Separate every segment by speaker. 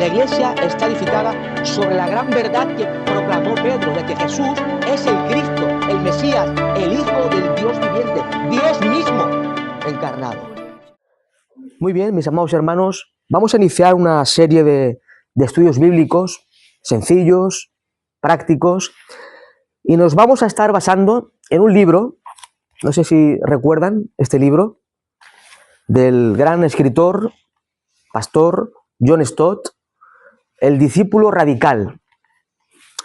Speaker 1: iglesia está edificada sobre la gran verdad que proclamó Pedro, de que Jesús es el Cristo, el Mesías, el Hijo del Dios viviente, Dios mismo encarnado. Muy bien, mis amados hermanos, vamos a iniciar una serie de estudios bíblicos sencillos, prácticos, y nos vamos a estar basando en un libro, no sé si recuerdan este libro, del gran escritor, pastor John Stott, El discípulo radical.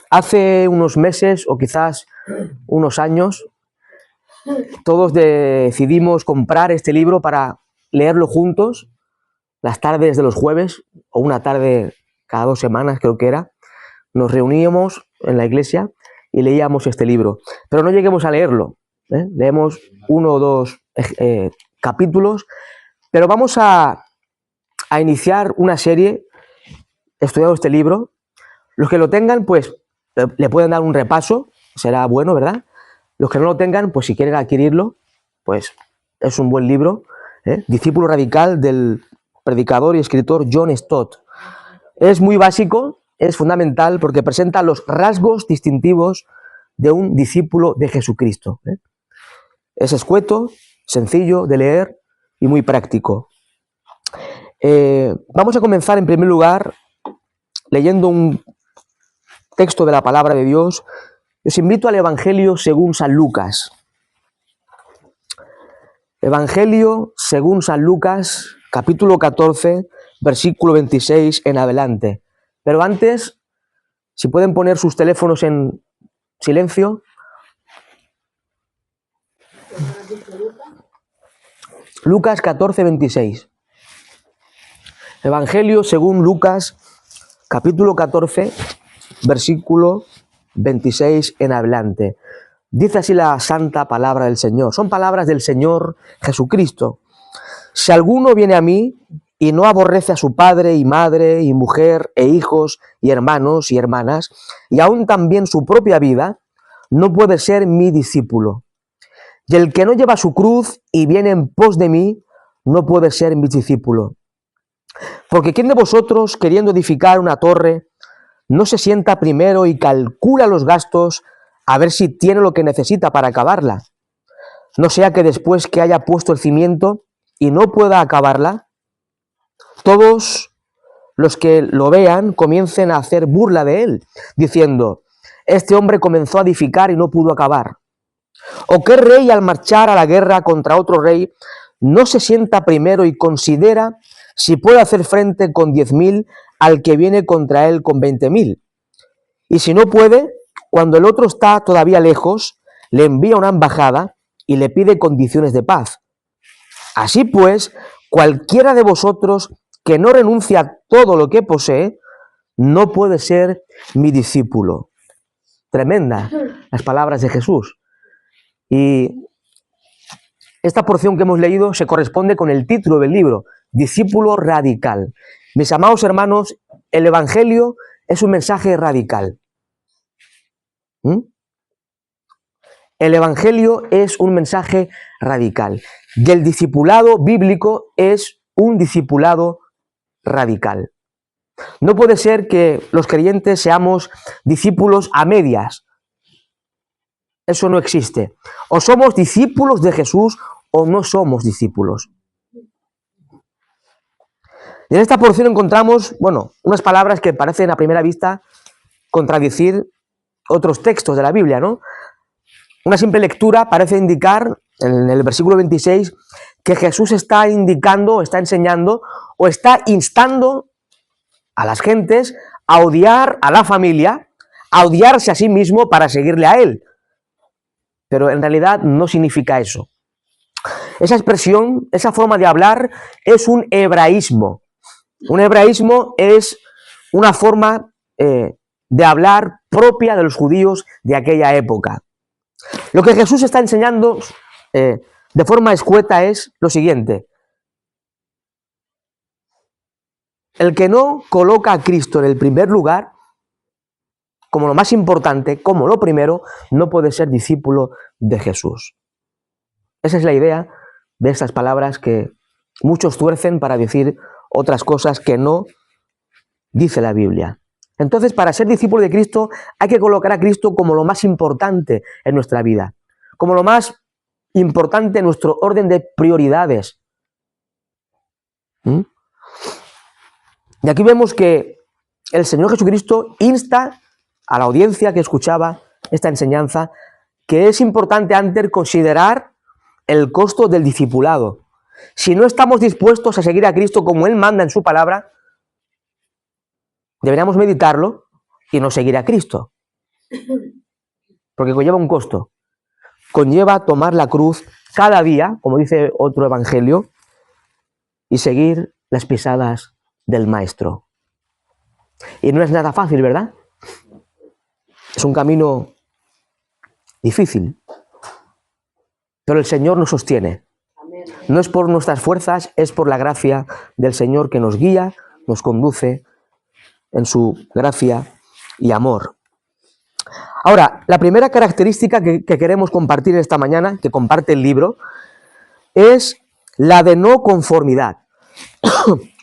Speaker 1: Hace unos meses o quizás unos años, todos decidimos comprar este libro para leerlo juntos, las tardes de los jueves, o una tarde cada 2 semanas creo que era. Nos reuníamos en la iglesia y leíamos este libro, pero no lleguemos a leerlo, leemos 1 o 2 capítulos, pero vamos a iniciar una serie estudiando este libro. Los que lo tengan, pues le pueden dar un repaso, será bueno, ¿verdad? Los que no lo tengan, pues si quieren adquirirlo, pues es un buen libro, Discípulo radical, del predicador y escritor John Stott. Es muy básico, es fundamental porque presenta los rasgos distintivos de un discípulo de Jesucristo. Es escueto, sencillo de leer y muy práctico. Vamos a comenzar en primer lugar leyendo un texto de la palabra de Dios. Os invito al Evangelio según San Lucas. Evangelio según San Lucas, capítulo 14, versículo 26 en adelante. Pero antes, si pueden poner sus teléfonos en silencio. Lucas 14, 26. Evangelio según Lucas, capítulo 14, versículo 26 en adelante. Dice así la santa palabra del Señor. Son palabras del Señor Jesucristo. Si alguno viene a mí y no aborrece a su padre y madre y mujer e hijos y hermanos y hermanas, y aún también su propia vida, no puede ser mi discípulo. Y el que no lleva su cruz y viene en pos de mí, no puede ser mi discípulo. Porque ¿quién de vosotros, queriendo edificar una torre, no se sienta primero y calcula los gastos a ver si tiene lo que necesita para acabarla? No sea que después que haya puesto el cimiento y no pueda acabarla, todos los que lo vean comiencen a hacer burla de él, diciendo: este hombre comenzó a edificar y no pudo acabar. ¿O qué rey al marchar a la guerra contra otro rey no se sienta primero y considera si puede hacer frente con 10.000 al que viene contra él con 20.000? Y si no puede, cuando el otro está todavía lejos, le envía una embajada y le pide condiciones de paz. Así pues, cualquiera de vosotros que no renuncie a todo lo que posee, no puede ser mi discípulo. Tremenda las palabras de Jesús. Y esta porción que hemos leído se corresponde con el título del libro, Discípulo radical. Mis amados hermanos, el Evangelio es un mensaje radical. El Evangelio es un mensaje radical. Y el discipulado bíblico es un discipulado radical. No puede ser que los creyentes seamos discípulos a medias. Eso no existe. O somos discípulos de Jesús o no somos discípulos. Y en esta porción encontramos, unas palabras que parecen a primera vista contradecir otros textos de la Biblia, ¿no? Una simple lectura parece indicar, en el versículo 26, que Jesús está indicando, está enseñando o está instando a las gentes a odiar a la familia, a odiarse a sí mismo para seguirle a él. Pero en realidad no significa eso. Esa expresión, esa forma de hablar es un hebraísmo. Un hebraísmo es una forma de hablar propia de los judíos de aquella época. Lo que Jesús está enseñando de forma escueta es lo siguiente. El que no coloca a Cristo en el primer lugar, como lo más importante, como lo primero, no puede ser discípulo de Jesús. Esa es la idea de estas palabras que muchos tuercen para decir otras cosas que no dice la Biblia. Entonces, para ser discípulo de Cristo hay que colocar a Cristo como lo más importante en nuestra vida, como lo más importante en nuestro orden de prioridades. Y aquí vemos que el Señor Jesucristo insta a la audiencia que escuchaba esta enseñanza que es importante antes considerar el costo del discipulado. Si no estamos dispuestos a seguir a Cristo como Él manda en su palabra, deberíamos meditarlo y no seguir a Cristo. Porque conlleva un costo. Conlleva tomar la cruz cada día, como dice otro evangelio, y seguir las pisadas del Maestro. Y no es nada fácil, ¿verdad? Es un camino difícil. Pero el Señor nos sostiene. No es por nuestras fuerzas, es por la gracia del Señor que nos guía, nos conduce en su gracia y amor. Ahora, la primera característica que queremos compartir esta mañana, que comparte el libro, es la de no conformidad.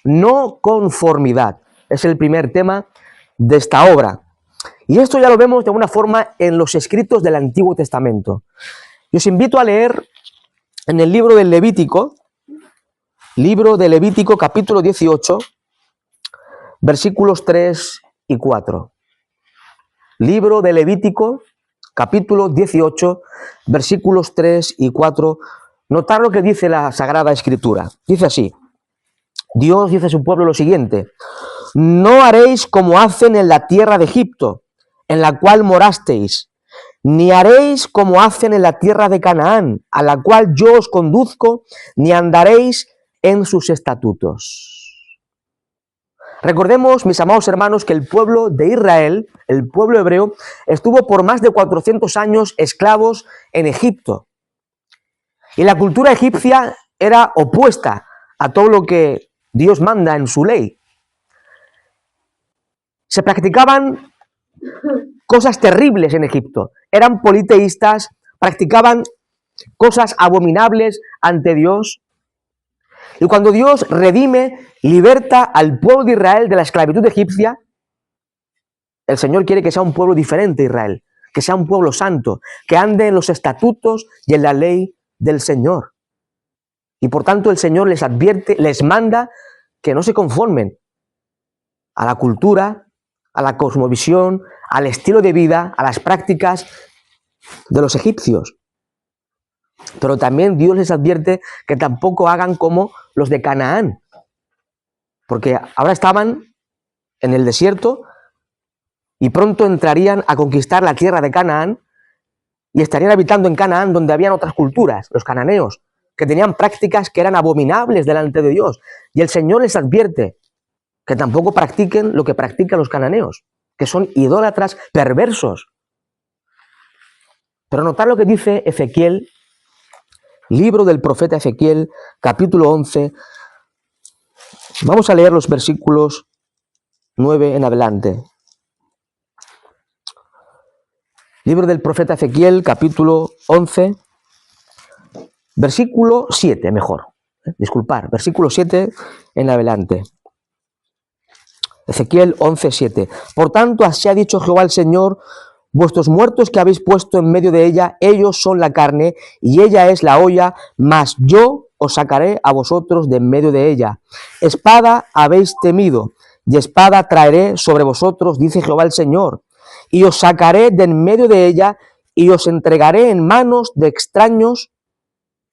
Speaker 1: No conformidad. Es el primer tema de esta obra. Y esto ya lo vemos de alguna forma en los escritos del Antiguo Testamento. Yo os invito a leer en el libro del Levítico, capítulo 18, versículos 3 y 4. Libro de Levítico, capítulo 18, versículos 3 y 4. Notar lo que dice la Sagrada Escritura. Dice así: Dios dice a su pueblo lo siguiente: no haréis como hacen en la tierra de Egipto, en la cual morasteis, ni haréis como hacen en la tierra de Canaán, a la cual yo os conduzco, ni andaréis en sus estatutos. Recordemos, mis amados hermanos, que el pueblo de Israel, el pueblo hebreo, estuvo por más de 400 años esclavos en Egipto. Y la cultura egipcia era opuesta a todo lo que Dios manda en su ley. Se practicaban cosas terribles en Egipto. Eran politeístas, practicaban cosas abominables ante Dios. Y cuando Dios redime, liberta al pueblo de Israel de la esclavitud egipcia, el Señor quiere que sea un pueblo diferente, Israel, que sea un pueblo santo, que ande en los estatutos y en la ley del Señor. Y por tanto el Señor les advierte, les manda que no se conformen a la cultura, a la cosmovisión, al estilo de vida, a las prácticas de los egipcios. Pero también Dios les advierte que tampoco hagan como los de Canaán, porque ahora estaban en el desierto y pronto entrarían a conquistar la tierra de Canaán y estarían habitando en Canaán, donde habían otras culturas, los cananeos, que tenían prácticas que eran abominables delante de Dios. Y el Señor les advierte que tampoco practiquen lo que practican los cananeos, que son idólatras perversos. Pero notar lo que dice Ezequiel, libro del profeta Ezequiel, capítulo 11. Vamos a leer los versículos 9 en adelante. Libro del profeta Ezequiel, capítulo 11, versículo 7, mejor. Versículo 7 en adelante. Ezequiel 11, 7. Por tanto, así ha dicho Jehová el Señor: vuestros muertos que habéis puesto en medio de ella, ellos son la carne, y ella es la olla, mas yo os sacaré a vosotros de en medio de ella. Espada habéis temido, y espada traeré sobre vosotros, dice Jehová el Señor. Y os sacaré de en medio de ella, y os entregaré en manos de extraños,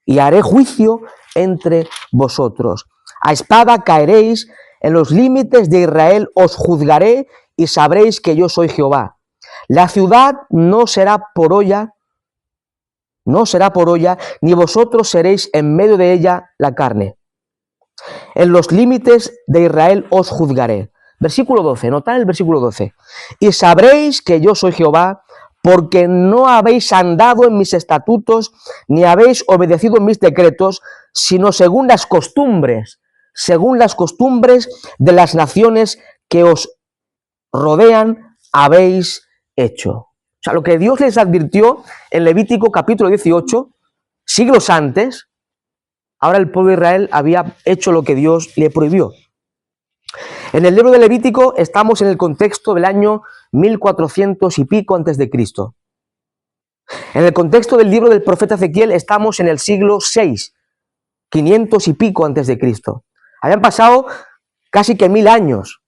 Speaker 1: y haré juicio entre vosotros. A espada caeréis, en los límites de Israel os juzgaré, y sabréis que yo soy Jehová. La ciudad no será por olla, ni vosotros seréis en medio de ella la carne. En los límites de Israel os juzgaré. Versículo 12, notad el versículo 12. Y sabréis que yo soy Jehová, porque no habéis andado en mis estatutos, ni habéis obedecido mis decretos, sino según las costumbres de las naciones que os rodean, habéis hecho. O sea, lo que Dios les advirtió en Levítico capítulo 18, siglos antes, ahora el pueblo de Israel había hecho lo que Dios le prohibió. En el libro de Levítico estamos en el contexto del año 1400 y pico antes de Cristo. En el contexto del libro del profeta Ezequiel estamos en el siglo VI, 500 y pico antes de Cristo. Habían pasado casi que 1000 años.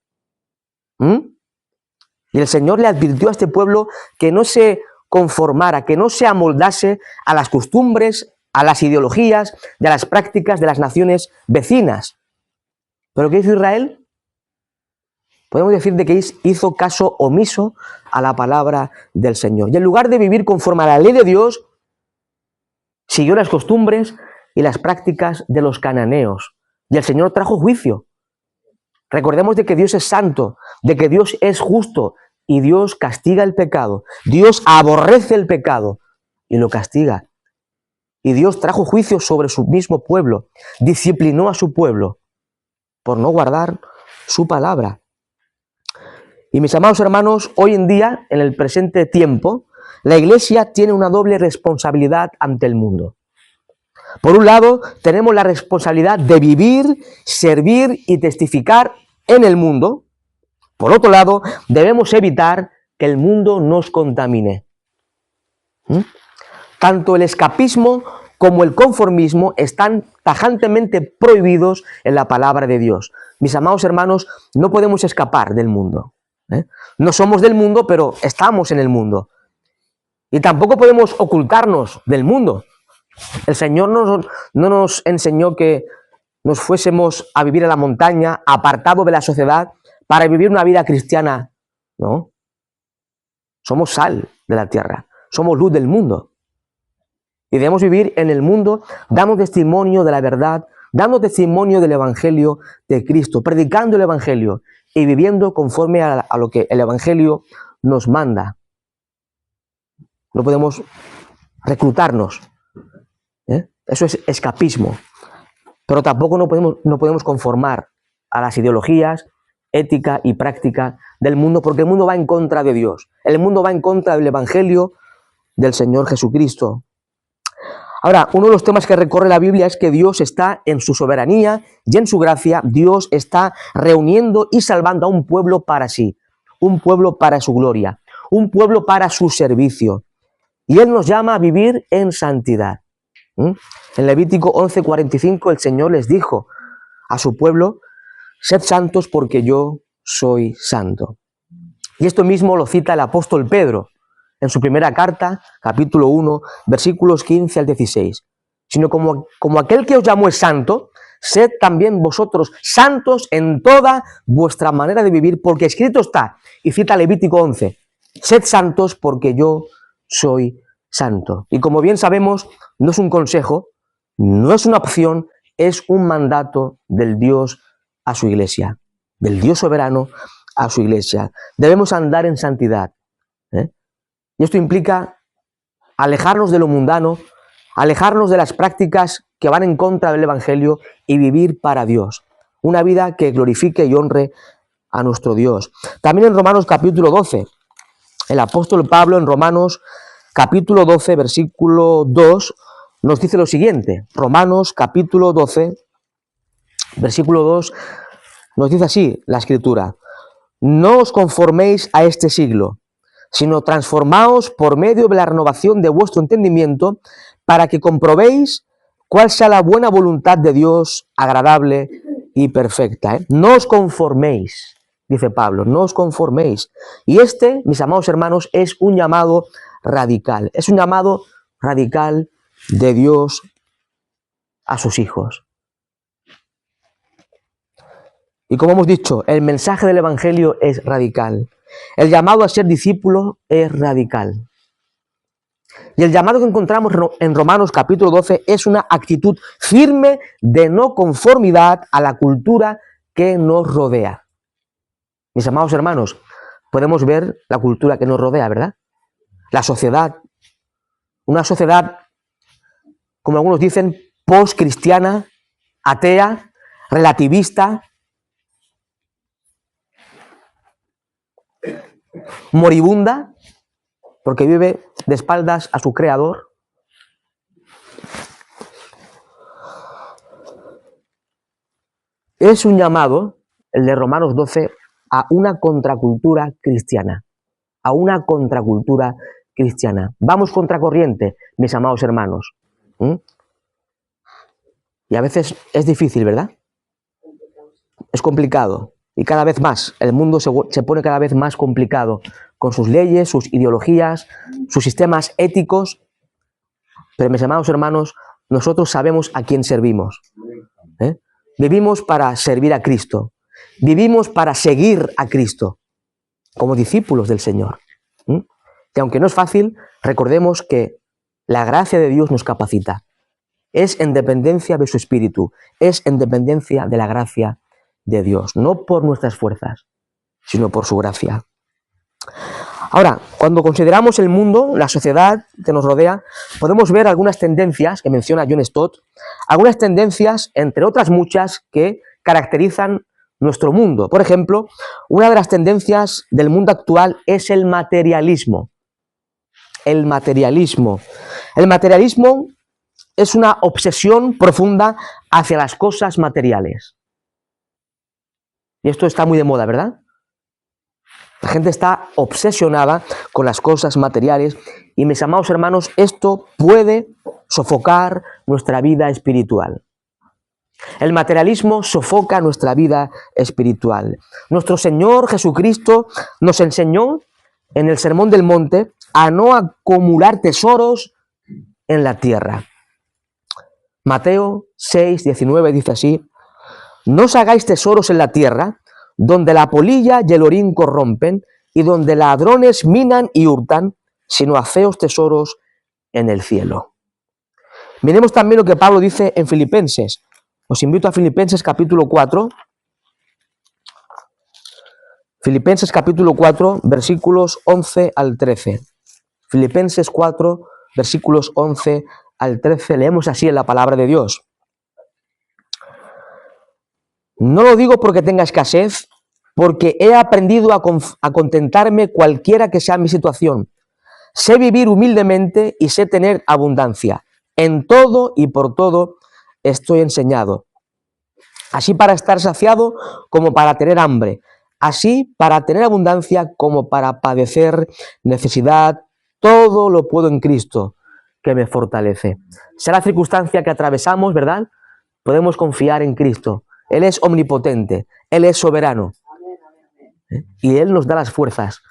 Speaker 1: Y el Señor le advirtió a este pueblo que no se conformara, que no se amoldase a las costumbres, a las ideologías, y a las prácticas de las naciones vecinas. ¿Pero qué hizo Israel? Podemos decir de que hizo caso omiso a la palabra del Señor. Y en lugar de vivir conforme a la ley de Dios, siguió las costumbres y las prácticas de los cananeos. Y el Señor trajo juicio. Recordemos de que Dios es santo, de que Dios es justo y Dios castiga el pecado. Dios aborrece el pecado y lo castiga. Y Dios trajo juicio sobre su mismo pueblo, disciplinó a su pueblo por no guardar su palabra. Y mis amados hermanos, hoy en día, en el presente tiempo, la Iglesia tiene una doble responsabilidad ante el mundo. Por un lado, tenemos la responsabilidad de vivir, servir y testificar en el mundo. Por otro lado, debemos evitar que el mundo nos contamine. Tanto el escapismo como el conformismo están tajantemente prohibidos en la palabra de Dios. Mis amados hermanos, no podemos escapar del mundo. No somos del mundo, pero estamos en el mundo. Y tampoco podemos ocultarnos del mundo. El Señor no nos enseñó que nos fuésemos a vivir en la montaña, apartado de la sociedad, para vivir una vida cristiana. No. Somos sal de la tierra, somos luz del mundo. Y debemos vivir en el mundo dando testimonio de la verdad, dando testimonio del Evangelio de Cristo, predicando el Evangelio y viviendo conforme a lo que el Evangelio nos manda. No podemos reclutarnos. Eso es escapismo. Pero tampoco no podemos conformar a las ideologías, ética y práctica del mundo, porque el mundo va en contra de Dios. El mundo va en contra del Evangelio del Señor Jesucristo. Ahora, uno de los temas que recorre la Biblia es que Dios está en su soberanía y en su gracia. Dios está reuniendo y salvando a un pueblo para sí, un pueblo para su gloria, un pueblo para su servicio. Y Él nos llama a vivir en santidad. En Levítico 11:45 el Señor les dijo a su pueblo: sed santos porque yo soy santo. Y esto mismo lo cita el apóstol Pedro en su primera carta, capítulo 1, versículos 15 al 16. Sino como aquel que os llamó es santo, sed también vosotros santos en toda vuestra manera de vivir, porque escrito está, y cita Levítico 11, sed santos porque yo soy santo. Y como bien sabemos, no es un consejo, no es una opción, es un mandato del Dios a su iglesia, del Dios soberano a su iglesia. Debemos andar en santidad. Y esto implica alejarnos de lo mundano, alejarnos de las prácticas que van en contra del Evangelio y vivir para Dios. Una vida que glorifique y honre a nuestro Dios. También en Romanos capítulo 12, el apóstol Pablo en Romanos capítulo 12, versículo 2, nos dice lo siguiente. Romanos capítulo 12, versículo 2, nos dice así la Escritura: no os conforméis a este siglo, sino transformaos por medio de la renovación de vuestro entendimiento, para que comprobéis cuál sea la buena voluntad de Dios, agradable y perfecta. No os conforméis, dice Pablo, no os conforméis. Y este, mis amados hermanos, es un llamado radical. Es un llamado radical de Dios a sus hijos. Y como hemos dicho, el mensaje del Evangelio es radical. El llamado a ser discípulo es radical. Y el llamado que encontramos en Romanos capítulo 12 es una actitud firme de no conformidad a la cultura que nos rodea. Mis amados hermanos, podemos ver la cultura que nos rodea, ¿verdad? La sociedad. Una sociedad, como algunos dicen, post-cristiana, atea, relativista, moribunda, porque vive de espaldas a su creador. Es un llamado el de Romanos 12, a una contracultura cristiana. A una contracultura cristiana. Vamos contracorriente, mis amados hermanos. Y a veces es difícil, ¿verdad? Es complicado. Y cada vez más, el mundo se pone cada vez más complicado con sus leyes, sus ideologías, sus sistemas éticos. Pero mis amados hermanos, nosotros sabemos a quién servimos. Vivimos para servir a Cristo. Vivimos para seguir a Cristo como discípulos del Señor. Y aunque no es fácil, recordemos que la gracia de Dios nos capacita. Es en dependencia de su Espíritu, es en dependencia de la gracia de Dios, no por nuestras fuerzas, sino por su gracia. Ahora, cuando consideramos el mundo, la sociedad que nos rodea, podemos ver algunas tendencias que menciona John Stott, algunas tendencias, entre otras muchas, que caracterizan nuestro mundo. Por ejemplo, una de las tendencias del mundo actual es el materialismo. El materialismo. El materialismo es una obsesión profunda hacia las cosas materiales. Y esto está muy de moda, ¿verdad? La gente está obsesionada con las cosas materiales y, mis amados hermanos, esto puede sofocar nuestra vida espiritual. El materialismo sofoca nuestra vida espiritual. Nuestro Señor Jesucristo nos enseñó en el Sermón del Monte a no acumular tesoros en la tierra. Mateo 6, 19 dice así: no os hagáis tesoros en la tierra, donde la polilla y el orín corrompen, y donde ladrones minan y hurtan, sino haceos tesoros en el cielo. Miremos también lo que Pablo dice en Filipenses. Os invito a Filipenses capítulo 4. Filipenses capítulo 4, versículos 11 al 13. Filipenses 4, versículos 11 al 13. Leemos así en la palabra de Dios. No lo digo porque tenga escasez, porque he aprendido a contentarme cualquiera que sea mi situación. Sé vivir humildemente y sé tener abundancia. En todo y por todo estoy enseñado. Así para estar saciado como para tener hambre. Así para tener abundancia como para padecer necesidad. Todo lo puedo en Cristo que me fortalece. Sea la circunstancia que atravesamos, ¿verdad? Podemos confiar en Cristo. Él es omnipotente, Él es soberano. Y Él nos da las fuerzas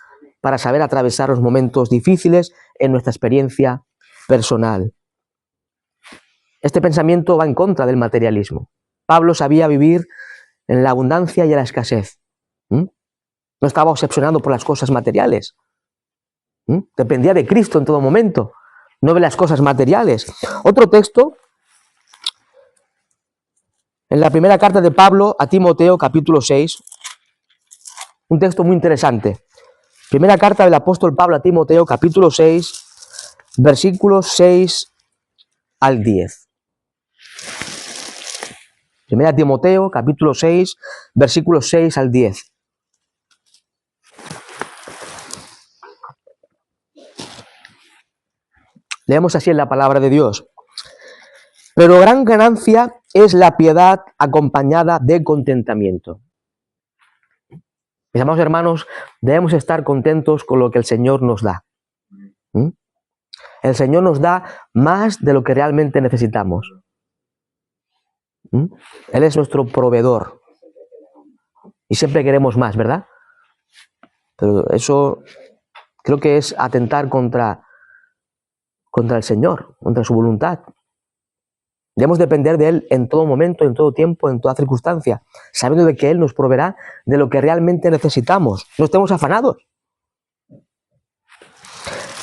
Speaker 1: para saber atravesar los momentos difíciles en nuestra experiencia personal. Este pensamiento va en contra del materialismo. Pablo sabía vivir en la abundancia y en la escasez. No estaba obsesionado por las cosas materiales. Dependía de Cristo en todo momento, no de las cosas materiales. Otro texto, en la primera carta de Pablo a Timoteo, capítulo 6, un texto muy interesante. Primera carta del apóstol Pablo a Timoteo, capítulo 6, versículos 6 al 10. Primera Timoteo, capítulo 6, versículos 6 al 10. Leemos así en la palabra de Dios. Pero gran ganancia es la piedad acompañada de contentamiento. Mis amados hermanos, debemos estar contentos con lo que el Señor nos da. El Señor nos da más de lo que realmente necesitamos. Él es nuestro proveedor. Y siempre queremos más, ¿verdad? Pero eso creo que es atentar contra el Señor, contra su voluntad. Debemos depender de Él en todo momento, en todo tiempo, en toda circunstancia, sabiendo de que Él nos proveerá de lo que realmente necesitamos. No estemos afanados.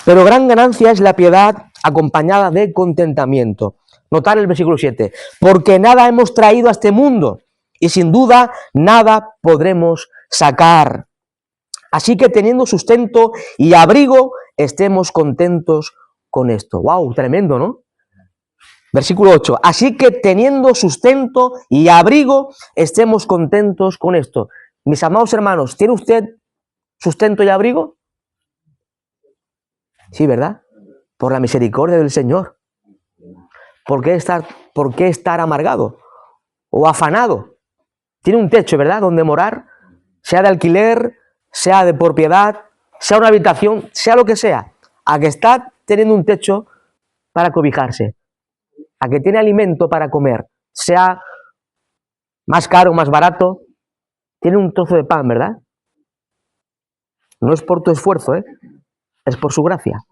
Speaker 1: Pero gran ganancia es la piedad acompañada de contentamiento. Notar el versículo 7. Porque nada hemos traído a este mundo y sin duda nada podremos sacar. Así que teniendo sustento y abrigo, estemos contentos con esto. ¡Wow! Tremendo, ¿no? Versículo 8. Así que teniendo sustento y abrigo, estemos contentos con esto. Mis amados hermanos, ¿tiene usted sustento y abrigo? Sí, ¿verdad? Por la misericordia del Señor. ¿Por qué estar amargado o afanado? tiene un techo, ¿verdad?, donde morar, sea de alquiler, sea de propiedad, sea una habitación, sea lo que sea, a que está teniendo un techo para cobijarse, a que tiene alimento para comer, sea más caro, más barato, tiene un trozo de pan, ¿verdad? No es por tu esfuerzo, es por su gracia.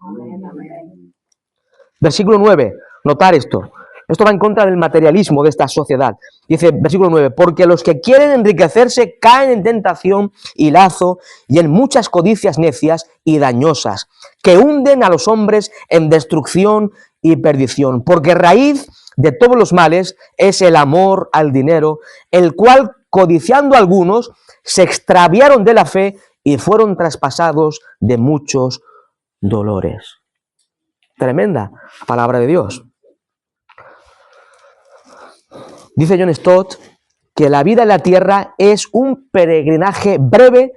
Speaker 1: Versículo 9, notar esto. Esto va en contra del materialismo de esta sociedad. Dice, versículo 9, porque los que quieren enriquecerse caen en tentación y lazo y en muchas codicias necias y dañosas, que hunden a los hombres en destrucción y perdición. Porque raíz de todos los males es el amor al dinero, el cual, codiciando algunos, se extraviaron de la fe y fueron traspasados de muchos dolores. Tremenda palabra de Dios. Dice John Stott que la vida en la tierra es un peregrinaje breve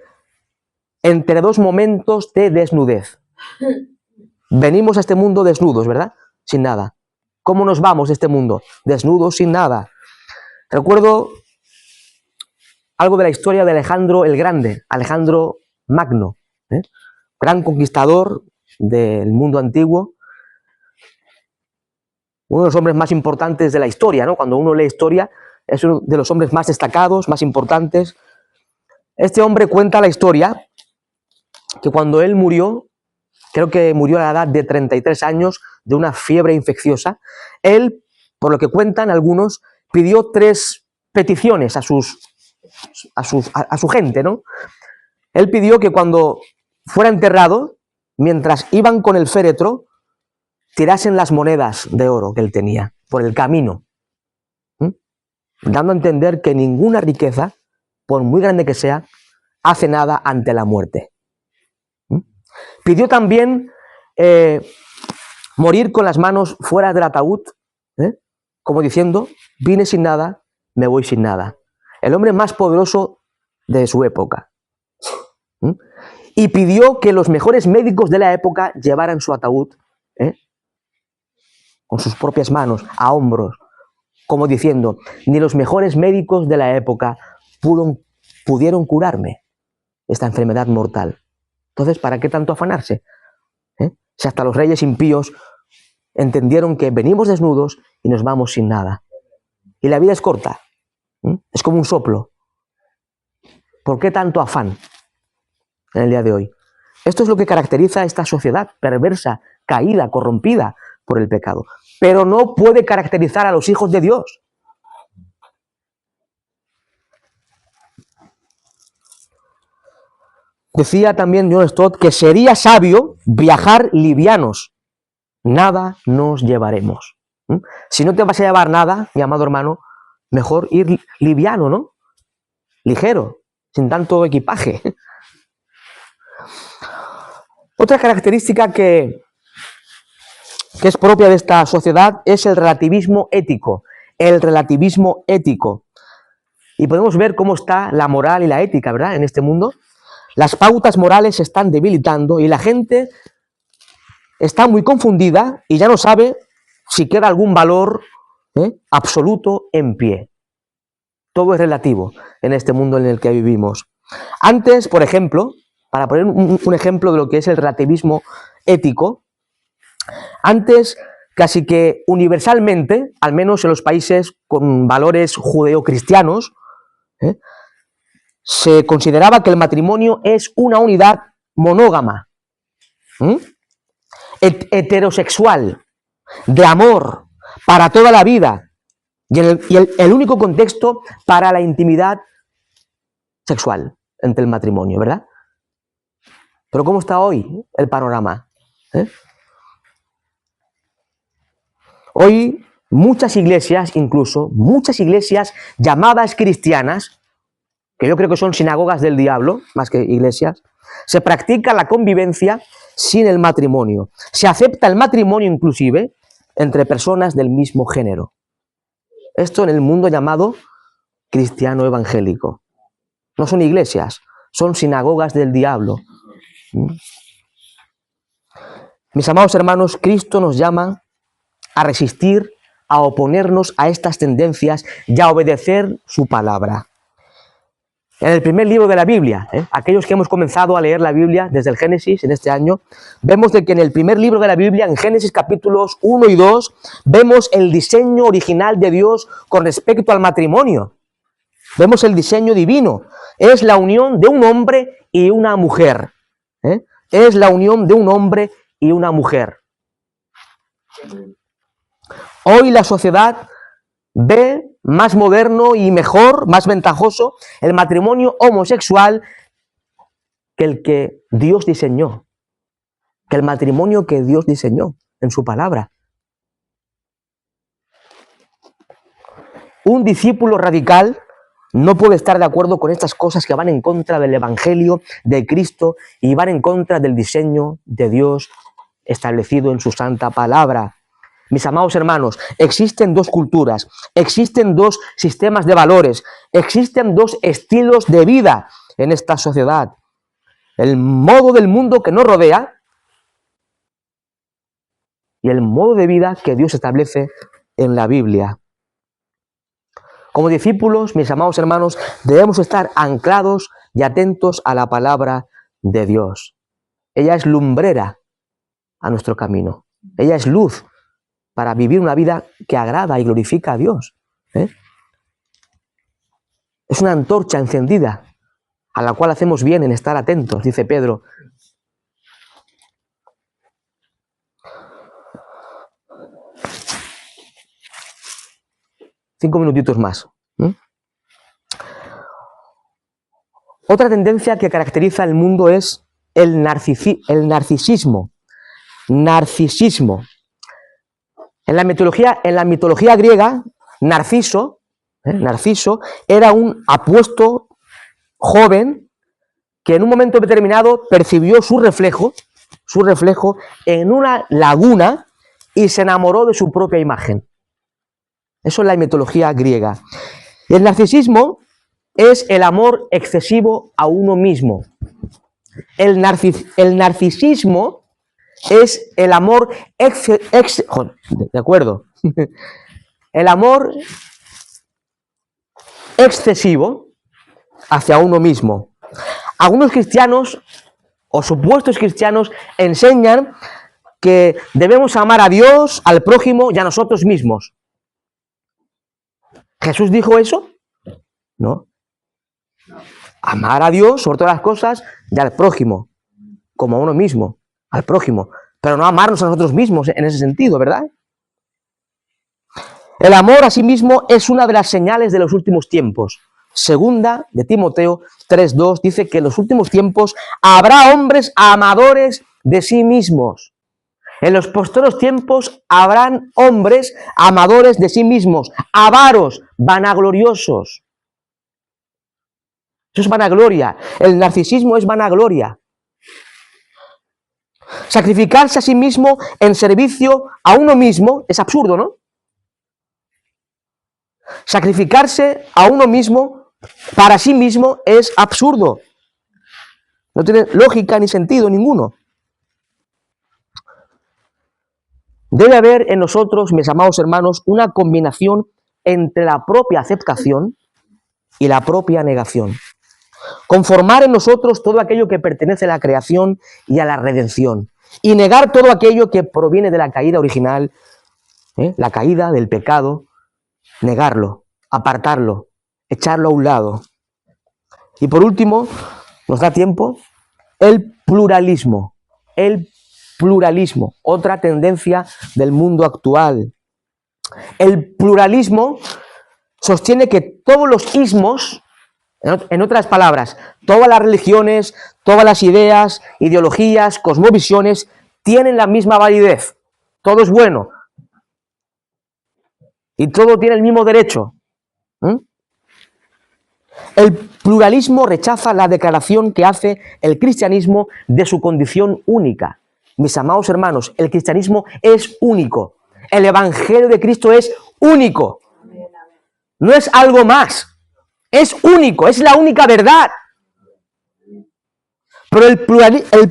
Speaker 1: entre dos momentos de desnudez. Venimos a este mundo desnudos, ¿verdad? Sin nada. ¿Cómo nos vamos de este mundo? Desnudos, sin nada. Recuerdo algo de la historia de Alejandro el Grande, Alejandro Magno, gran conquistador del mundo antiguo, uno de los hombres más importantes de la historia, ¿no? Cuando uno lee historia, es uno de los hombres más destacados, más importantes. Este hombre cuenta la historia que cuando él murió, creo que murió a la edad de 33 años, de una fiebre infecciosa, él, por lo que cuentan algunos, pidió 3 peticiones a su gente, ¿no? Él pidió que cuando fuera enterrado, mientras iban con el féretro, tirasen las monedas de oro que él tenía por el camino, dando a entender que ninguna riqueza, por muy grande que sea, hace nada ante la muerte. Pidió también morir con las manos fuera del ataúd, como diciendo, vine sin nada, me voy sin nada. El hombre más poderoso de su época. Y pidió que los mejores médicos de la época llevaran su ataúd con sus propias manos, a hombros, como diciendo, ni los mejores médicos de la época pudieron curarme esta enfermedad mortal. Entonces, ¿para qué tanto afanarse? Si hasta los reyes impíos entendieron que venimos desnudos y nos vamos sin nada. Y la vida es corta, es como un soplo. ¿Por qué tanto afán en el día de hoy? Esto es lo que caracteriza a esta sociedad perversa, caída, corrompida por el pecado. Pero no puede caracterizar a los hijos de Dios. Decía también John Stott que sería sabio viajar livianos. Nada nos llevaremos. Si no te vas a llevar nada, mi amado hermano, mejor ir liviano, ¿no? Ligero, sin tanto equipaje. Otra característica que es propia de esta sociedad es el relativismo ético. El relativismo ético. Y podemos ver cómo está la moral y la ética, ¿verdad?, en este mundo. Las pautas morales se están debilitando y la gente está muy confundida y ya no sabe si queda algún valor absoluto en pie. Todo es relativo en este mundo en el que vivimos. Antes, por ejemplo, para poner un ejemplo de lo que es el relativismo ético, antes casi que universalmente, al menos en los países con valores judeocristianos, se consideraba que el matrimonio es una unidad monógama, heterosexual, de amor, para toda la vida, y el único contexto para la intimidad sexual entre el matrimonio, ¿verdad? Pero ¿cómo está hoy el panorama? Hoy muchas iglesias, incluso muchas iglesias llamadas cristianas, que yo creo que son sinagogas del diablo, más que iglesias, se practica la convivencia sin el matrimonio. Se acepta el matrimonio inclusive entre personas del mismo género. Esto en el mundo llamado cristiano evangélico. No son iglesias, son sinagogas del diablo. Mis amados hermanos, Cristo nos llama a resistir, a oponernos a estas tendencias y a obedecer su palabra. En el primer libro de la Biblia, aquellos que hemos comenzado a leer la Biblia desde el Génesis en este año, vemos de que en el primer libro de la Biblia, en Génesis capítulos 1 y 2, vemos el diseño original de Dios con respecto al matrimonio. Vemos el diseño divino. Es la unión de un hombre y una mujer. Es la unión de un hombre y una mujer. Hoy la sociedad ve más moderno y mejor, más ventajoso, el matrimonio homosexual que el que Dios diseñó, que el matrimonio que Dios diseñó en su palabra. Un discípulo radical no puede estar de acuerdo con estas cosas que van en contra del Evangelio de Cristo y van en contra del diseño de Dios establecido en su santa palabra. Mis amados hermanos, existen dos culturas, existen dos sistemas de valores, existen dos estilos de vida en esta sociedad. El modo del mundo que nos rodea y el modo de vida que Dios establece en la Biblia. Como discípulos, mis amados hermanos, debemos estar anclados y atentos a la palabra de Dios. Ella es lumbrera a nuestro camino. Ella es luz para vivir una vida que agrada y glorifica a Dios. Es una antorcha encendida a la cual hacemos bien en estar atentos, dice Pedro. Cinco minutitos más. Otra tendencia que caracteriza el mundo es el narcisismo. Narcisismo. En la mitología griega, Narciso era un apuesto joven que en un momento determinado percibió su reflejo en una laguna y se enamoró de su propia imagen. Eso es la mitología griega. Y el narcisismo es el amor excesivo a uno mismo. El narcisismo es el amor de acuerdo. El amor excesivo hacia uno mismo. Algunos cristianos o supuestos cristianos enseñan que debemos amar a Dios, al prójimo y a nosotros mismos. ¿Jesús dijo eso? No. Amar a Dios sobre todas las cosas y al prójimo, como a uno mismo, al prójimo, pero no amarnos a nosotros mismos en ese sentido, ¿verdad? El amor a sí mismo es una de las señales de los últimos tiempos. Segunda de Timoteo 3:2 dice que en los últimos tiempos habrá hombres amadores de sí mismos. En los posteriores tiempos habrán hombres amadores de sí mismos, avaros, vanagloriosos. Eso es vanagloria. El narcisismo es vanagloria. Sacrificarse a sí mismo en servicio a uno mismo es absurdo, ¿no? Sacrificarse a uno mismo para sí mismo es absurdo. No tiene lógica ni sentido ninguno. Debe haber en nosotros, mis amados hermanos, una combinación entre la propia aceptación y la propia negación. Conformar en nosotros todo aquello que pertenece a la creación y a la redención. Y negar todo aquello que proviene de la caída original, la caída del pecado, negarlo, apartarlo, echarlo a un lado. Y por último, nos da tiempo, el pluralismo. El pluralismo, otra tendencia del mundo actual. El pluralismo sostiene que todos los ismos, en otras palabras, todas las religiones, todas las ideas, ideologías, cosmovisiones, tienen la misma validez. Todo es bueno. Y todo tiene el mismo derecho. El pluralismo rechaza la declaración que hace el cristianismo de su condición única. Mis amados hermanos, el cristianismo es único. El evangelio de Cristo es único. No es algo más. Es único, es la única verdad. Pero el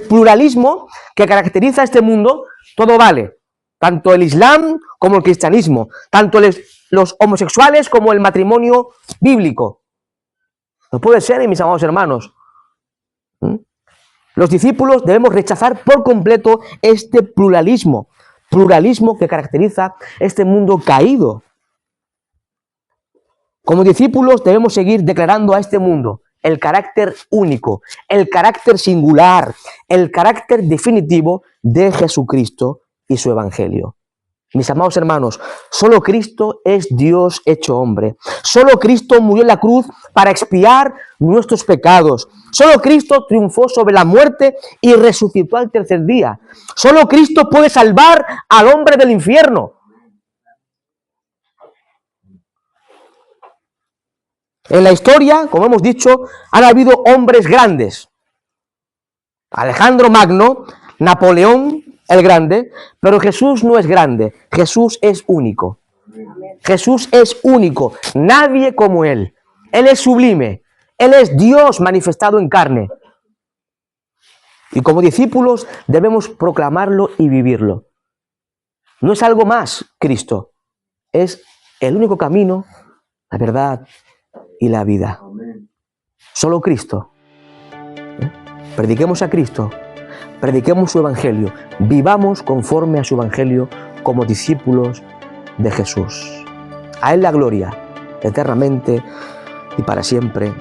Speaker 1: pluralismo que caracteriza a este mundo, todo vale. Tanto el Islam como el cristianismo. Tanto los homosexuales como el matrimonio bíblico. No puede ser, mis amados hermanos. Los discípulos debemos rechazar por completo este pluralismo que caracteriza este mundo caído. Como discípulos debemos seguir declarando a este mundo el carácter único, el carácter singular, el carácter definitivo de Jesucristo y su Evangelio. Mis amados hermanos, solo Cristo es Dios hecho hombre. Solo Cristo murió en la cruz para expiar nuestros pecados. Solo Cristo triunfó sobre la muerte y resucitó al tercer día. Solo Cristo puede salvar al hombre del infierno. En la historia, como hemos dicho, han habido hombres grandes. Alejandro Magno, Napoleón el Grande, pero Jesús no es grande, Jesús es único. Jesús es único, nadie como Él. Él es sublime, Él es Dios manifestado en carne. Y como discípulos debemos proclamarlo y vivirlo. No es algo más Cristo, es el único camino, la verdad y la vida. Solo Cristo. Prediquemos a Cristo, prediquemos su Evangelio, vivamos conforme a su Evangelio como discípulos de Jesús. A Él la gloria, eternamente y para siempre.